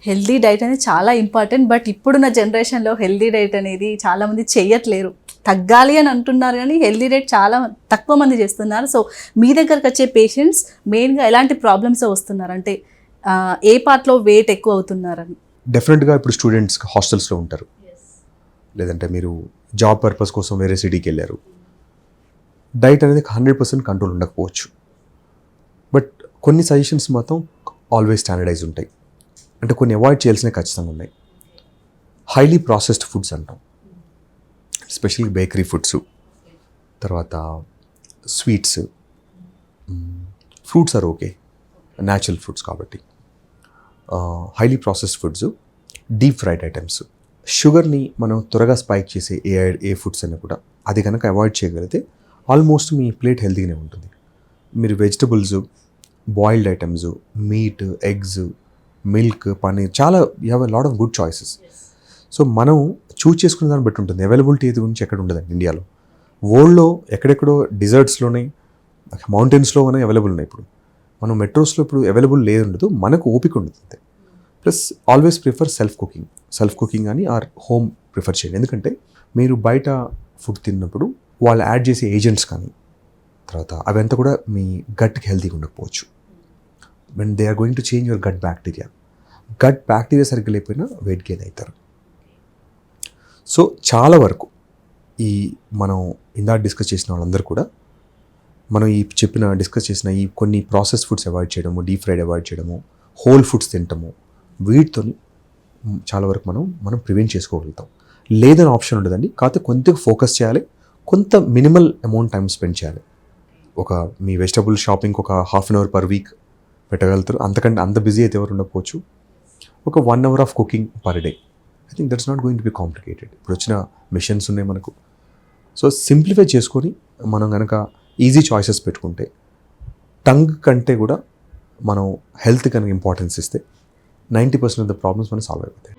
Healthy diet అనేది చాలా important. But ఇప్పుడున్న జనరేషన్లో హెల్దీ డైట్ అనేది చాలామంది చెయ్యట్లేరు. తగ్గాలి అని అంటున్నారు కానీ హెల్దీ డైట్ చాలా తక్కువ మంది చేస్తున్నారు. సో మీ దగ్గరకు వచ్చే పేషెంట్స్ మెయిన్గా ఎలాంటి ప్రాబ్లమ్స్ వస్తున్నారు, అంటే ఏ పార్ట్లో వెయిట్ ఎక్కువ అవుతున్నారని? డెఫినెట్గా ఇప్పుడు స్టూడెంట్స్ హాస్టల్స్లో ఉంటారు, లేదంటే మీరు జాబ్ పర్పస్ కోసం వేరే సిటీకి వెళ్ళారు. డైట్ అనేది 100% కంట్రోల్ ఉండకపోవచ్చు, బట్ కొన్ని సజెషన్స్ మాత్రం ఆల్వేస్ స్టాండర్డైజ్ ఉంటాయి. అంటే కొన్ని అవాయిడ్ చేయాల్సినవి ఖచ్చితంగా ఉన్నాయి. హైలీ ప్రాసెస్డ్ ఫుడ్స్ అంటాం, ఎస్పెషల్లీ బేకరీ ఫుడ్స్, తర్వాత sweets, fruits are okay, natural fruits కాబట్టి. Highly processed foods, deep fried items, షుగర్ని మనం త్వరగా స్పైక్ చేసే ఏ ఫుడ్స్ అయినా కూడా అది కనుక అవాయిడ్ చేయగలిగితే ఆల్మోస్ట్ మీ ప్లేట్ హెల్తీగానే ఉంటుంది. మీరు vegetables, boiled items, meat, eggs, milk, paneer, చాలా you have a lot of good choices. So మనం చూస్ చేసుకునే దాన్ని బట్టి ఉంటుంది. అవైలబిలిటీ ఏది గురించి ఎక్కడ ఉండదండి ఇండియాలో. వరల్డ్లో ఎక్కడెక్కడో డిజర్ట్స్లోనే, మౌంటైన్స్లోనే అవైలబుల్ ఉన్నాయి. ఇప్పుడు మనం మెట్రోస్లో ఇప్పుడు అవైలబుల్ లేదు, ఉండదు, మనకు ఓపిక ఉండదు అంతే. Plus always prefer self cooking కానీ ఆర్ హోమ్ ప్రిఫర్ చేయండి. ఎందుకంటే మీరు బయట ఫుడ్ తిన్నప్పుడు వాళ్ళు యాడ్ చేసే ఏజెంట్స్ కానీ తర్వాత అవంతా కూడా మీ గట్కి హెల్తీగా ఉండకపోవచ్చు. When they are going to change your gut bacteria సరిగ్గా లేకపోయినా వెయిట్ గెయిన్ అవుతారు. సో చాలా వరకు ఈ మనం ఇందాక డిస్కస్ చేసిన వాళ్ళందరూ కూడా మనం డిస్కస్ చేసిన ఈ కొన్ని ప్రాసెస్ ఫుడ్స్ అవాయిడ్ చేయడము, డీప్ ఫ్రైడ్ అవాయిడ్ చేయడము, హోల్ ఫుడ్స్ తింటాము, వీటితో చాలా వరకు మనం ప్రివెంట్ చేసుకోగలుగుతాం. లేదని ఆప్షన్ ఉండదండి. కాకపోతే కొంచెం ఫోకస్ చేయాలి, కొంత మినిమల్ అమౌంట్ టైం స్పెండ్ చేయాలి. మీ వెజిటబుల్ షాపింగ్ ఒక 1/2 hour per week పెట్టగలుగుతారు. అంతకంటే అంత బిజీ అయితే ఎవరు ఉండకపోవచ్చు. ఒక 1 hour of cooking per day, I think that's not going to be complicated. ఇప్పుడు వచ్చిన మిషన్స్ ఉన్నాయి మనకు. సో సింప్లిఫై చేసుకొని మనం కనుక ఈజీ చాయిసెస్ పెట్టుకుంటే, టంగ్ కంటే కూడా మనం హెల్త్ కనుక ఇంపార్టెన్స్ ఇస్తే 90% ఆఫ్ ద ప్రాబ్లమ్స్ మనం సాల్వ్ అయిపోతాయి.